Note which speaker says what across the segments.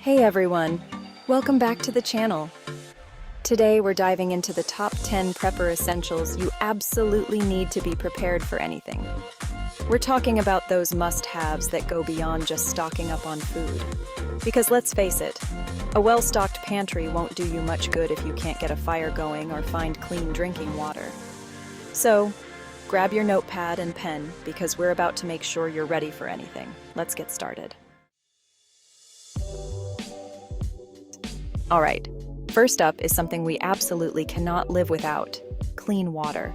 Speaker 1: Hey everyone, welcome back to the channel. Today we're diving into the top 10 prepper essentials you absolutely need to be prepared for anything. We're talking about those must-haves that go beyond just stocking up on food. Because let's face it, a well-stocked pantry won't do you much good if you can't get a fire going or find clean drinking water. So, grab your notepad and pen because we're about to make sure you're ready for anything. Let's get started. All right, first up is something we absolutely cannot live without: clean water.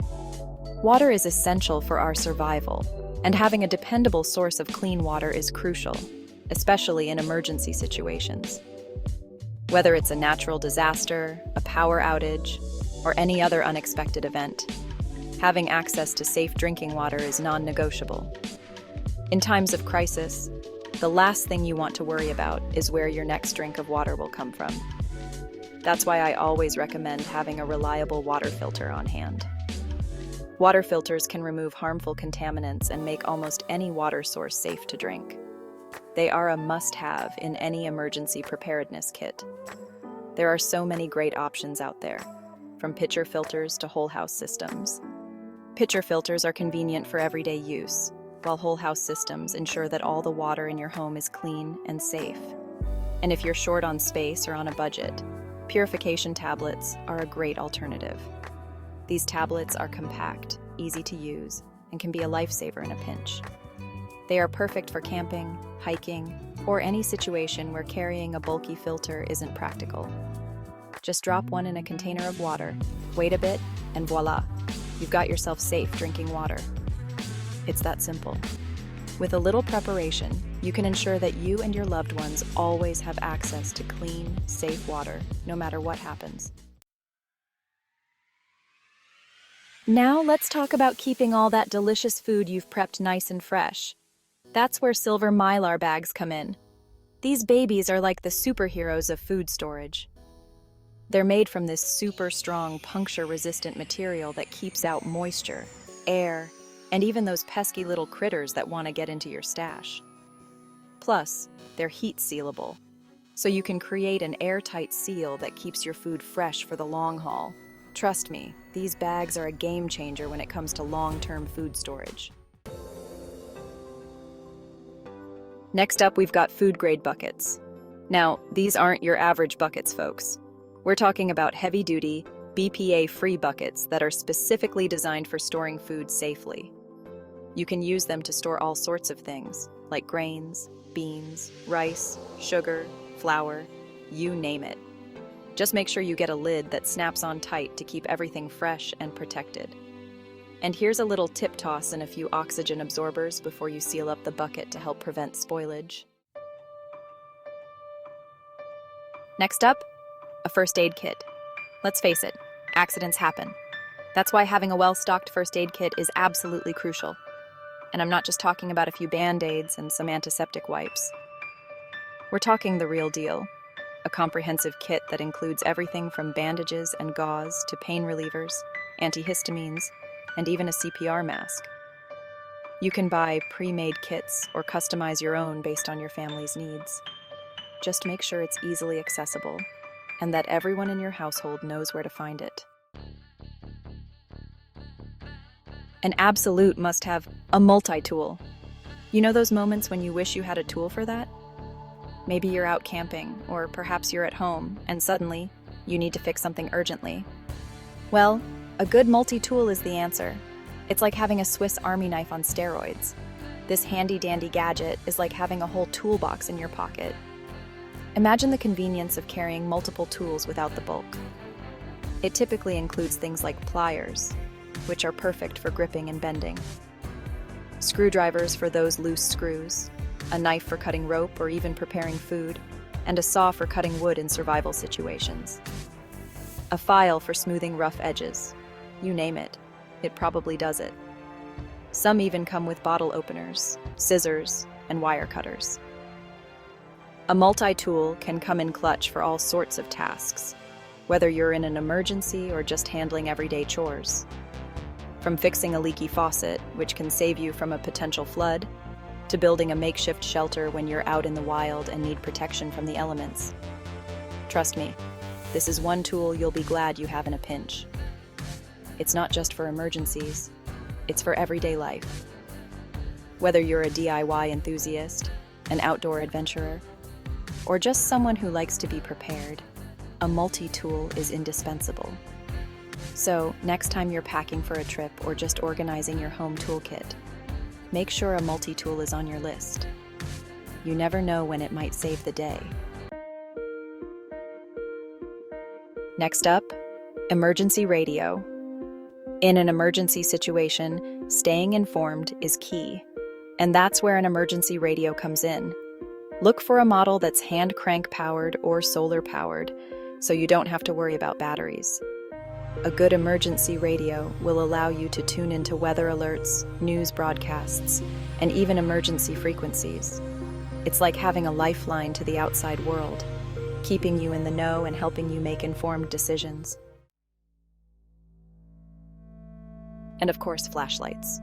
Speaker 1: Water is essential for our survival, and having a dependable source of clean water is crucial, especially in emergency situations. Whether it's a natural disaster, a power outage, or any other unexpected event, having access to safe drinking water is non-negotiable. In times of crisis, the last thing you want to worry about is where your next drink of water will come from. That's why I always recommend having a reliable water filter on hand. Water filters can remove harmful contaminants and make almost any water source safe to drink. They are a must-have in any emergency preparedness kit. There are so many great options out there, from pitcher filters to whole house systems. Pitcher filters are convenient for everyday use, while whole house systems ensure that all the water in your home is clean and safe. And if you're short on space or on a budget, purification tablets are a great alternative. These tablets are compact, easy to use, and can be a lifesaver in a pinch. They are perfect for camping, hiking, or any situation where carrying a bulky filter isn't practical. Just drop one in a container of water, wait a bit, and voila, you've got yourself safe drinking water. It's that simple. With a little preparation, you can ensure that you and your loved ones always have access to clean, safe water, no matter what happens. Now let's talk about keeping all that delicious food you've prepped nice and fresh. That's where silver Mylar bags come in. These babies are like the superheroes of food storage. They're made from this super strong, puncture-resistant material that keeps out moisture, air, and even those pesky little critters that want to get into your stash. Plus, they're heat sealable, so you can create an airtight seal that keeps your food fresh for the long haul. Trust me, these bags are a game changer when it comes to long-term food storage. Next up, we've got food-grade buckets. Now, these aren't your average buckets, folks. We're talking about heavy-duty, BPA-free buckets that are specifically designed for storing food safely. You can use them to store all sorts of things, like grains, beans, rice, sugar, flour, you name it. Just make sure you get a lid that snaps on tight to keep everything fresh and protected. And here's a little tip toss and a few oxygen absorbers before you seal up the bucket to help prevent spoilage. Next up, a first aid kit. Let's face it, accidents happen. That's why having a well-stocked first aid kit is absolutely crucial. And I'm not just talking about a few Band-Aids and some antiseptic wipes. We're talking the real deal, a comprehensive kit that includes everything from bandages and gauze to pain relievers, antihistamines, and even a CPR mask. You can buy pre-made kits or customize your own based on your family's needs. Just make sure it's easily accessible and that everyone in your household knows where to find it. An absolute must-have, a MultiTool. You know those moments when you wish you had a tool for that? Maybe you're out camping, or perhaps you're at home, and suddenly, you need to fix something urgently. Well, a good MultiTool is the answer. It's like having a Swiss Army knife on steroids. This handy-dandy gadget is like having a whole toolbox in your pocket. Imagine the convenience of carrying multiple tools without the bulk. It typically includes things like pliers, which are perfect for gripping and bending, screwdrivers for those loose screws, a knife for cutting rope or even preparing food, and a saw for cutting wood in survival situations. A file for smoothing rough edges. You name it, it probably does it. Some even come with bottle openers, scissors, and wire cutters. A MultiTool can come in clutch for all sorts of tasks, whether you're in an emergency or just handling everyday chores. From fixing a leaky faucet, which can save you from a potential flood, to building a makeshift shelter when you're out in the wild and need protection from the elements. Trust me, this is one tool you'll be glad you have in a pinch. It's not just for emergencies, it's for everyday life. Whether you're a DIY enthusiast, an outdoor adventurer, or just someone who likes to be prepared, a multi-tool is indispensable. So, next time you're packing for a trip or just organizing your home toolkit, make sure a multi-tool is on your list. You never know when it might save the day. Next up, emergency radio. In an emergency situation, staying informed is key. And that's where an emergency radio comes in. Look for a model that's hand crank powered or solar powered, so you don't have to worry about batteries. A good emergency radio will allow you to tune into weather alerts, news broadcasts, and even emergency frequencies. It's like having a lifeline to the outside world, keeping you in the know and helping you make informed decisions. And of course, flashlights.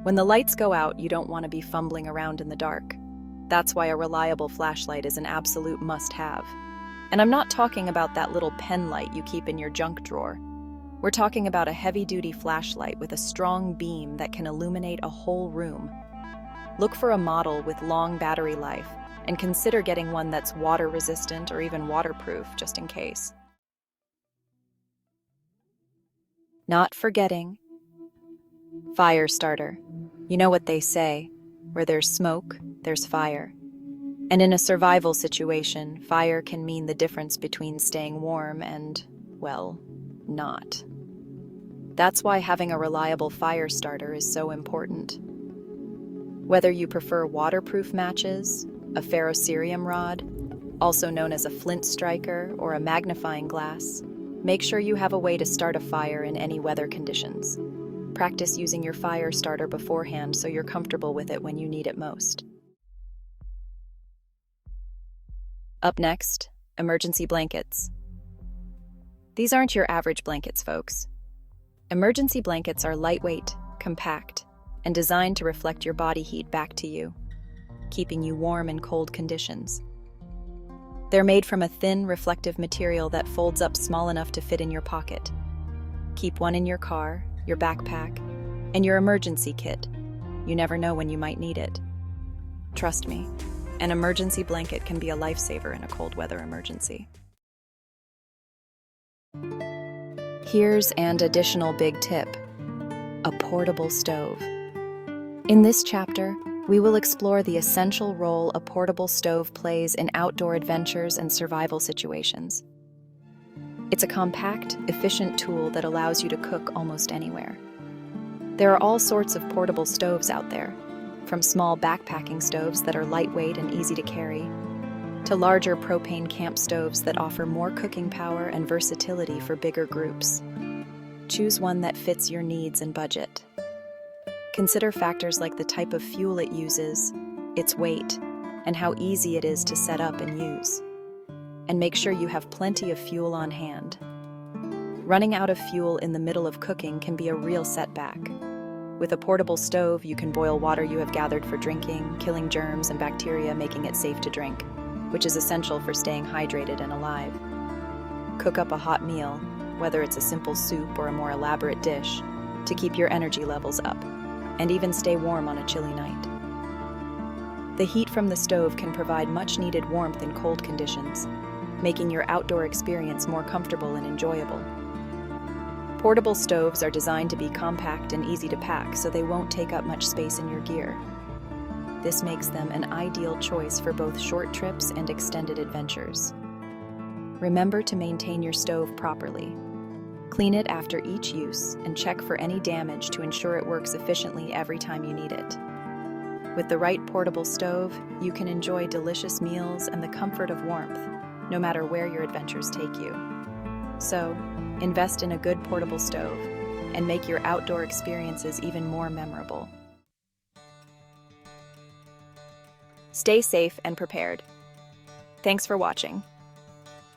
Speaker 1: When the lights go out, you don't want to be fumbling around in the dark. That's why a reliable flashlight is an absolute must-have. And I'm not talking about that little pen light you keep in your junk drawer. We're talking about a heavy-duty flashlight with a strong beam that can illuminate a whole room. Look for a model with long battery life, and consider getting one that's water-resistant or even waterproof, just in case. Not forgetting fire starter. You know what they say, where there's smoke, there's fire. And in a survival situation, fire can mean the difference between staying warm and, well, not. That's why having a reliable fire starter is so important. Whether you prefer waterproof matches, a ferrocerium rod, also known as a flint striker, or a magnifying glass, make sure you have a way to start a fire in any weather conditions. Practice using your fire starter beforehand so you're comfortable with it when you need it most. Up next, emergency blankets. These aren't your average blankets, folks. Emergency blankets are lightweight, compact, and designed to reflect your body heat back to you, keeping you warm in cold conditions. They're made from a thin, reflective material that folds up small enough to fit in your pocket. Keep one in your car, your backpack, and your emergency kit. You never know when you might need it. Trust me, an emergency blanket can be a lifesaver in a cold weather emergency. Here's an additional big tip: a portable stove. In this chapter, we will explore the essential role a portable stove plays in outdoor adventures and survival situations. It's a compact, efficient tool that allows you to cook almost anywhere. There are all sorts of portable stoves out there, from small backpacking stoves that are lightweight and easy to carry, to larger propane camp stoves that offer more cooking power and versatility for bigger groups. Choose one that fits your needs and budget. Consider factors like the type of fuel it uses, its weight, and how easy it is to set up and use. And make sure you have plenty of fuel on hand. Running out of fuel in the middle of cooking can be a real setback. With a portable stove, you can boil water you have gathered for drinking, killing germs and bacteria, making it safe to drink, which is essential for staying hydrated and alive. Cook up a hot meal, whether it's a simple soup or a more elaborate dish, to keep your energy levels up, and even stay warm on a chilly night. The heat from the stove can provide much-needed warmth in cold conditions, making your outdoor experience more comfortable and enjoyable. Portable stoves are designed to be compact and easy to pack, so they won't take up much space in your gear. This makes them an ideal choice for both short trips and extended adventures. Remember to maintain your stove properly. Clean it after each use and check for any damage to ensure it works efficiently every time you need it. With the right portable stove, you can enjoy delicious meals and the comfort of warmth, no matter where your adventures take you. So, invest in a good portable stove and make your outdoor experiences even more memorable. Stay safe and prepared. Thanks for watching.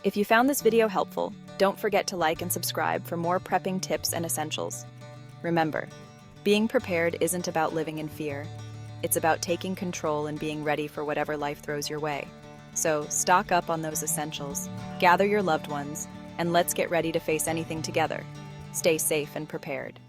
Speaker 1: If you found this video helpful, don't forget to like and subscribe for more prepping tips and essentials. Remember, being prepared isn't about living in fear. It's about taking control and being ready for whatever life throws your way. So, stock up on those essentials, gather your loved ones, and let's get ready to face anything together. Stay safe and prepared.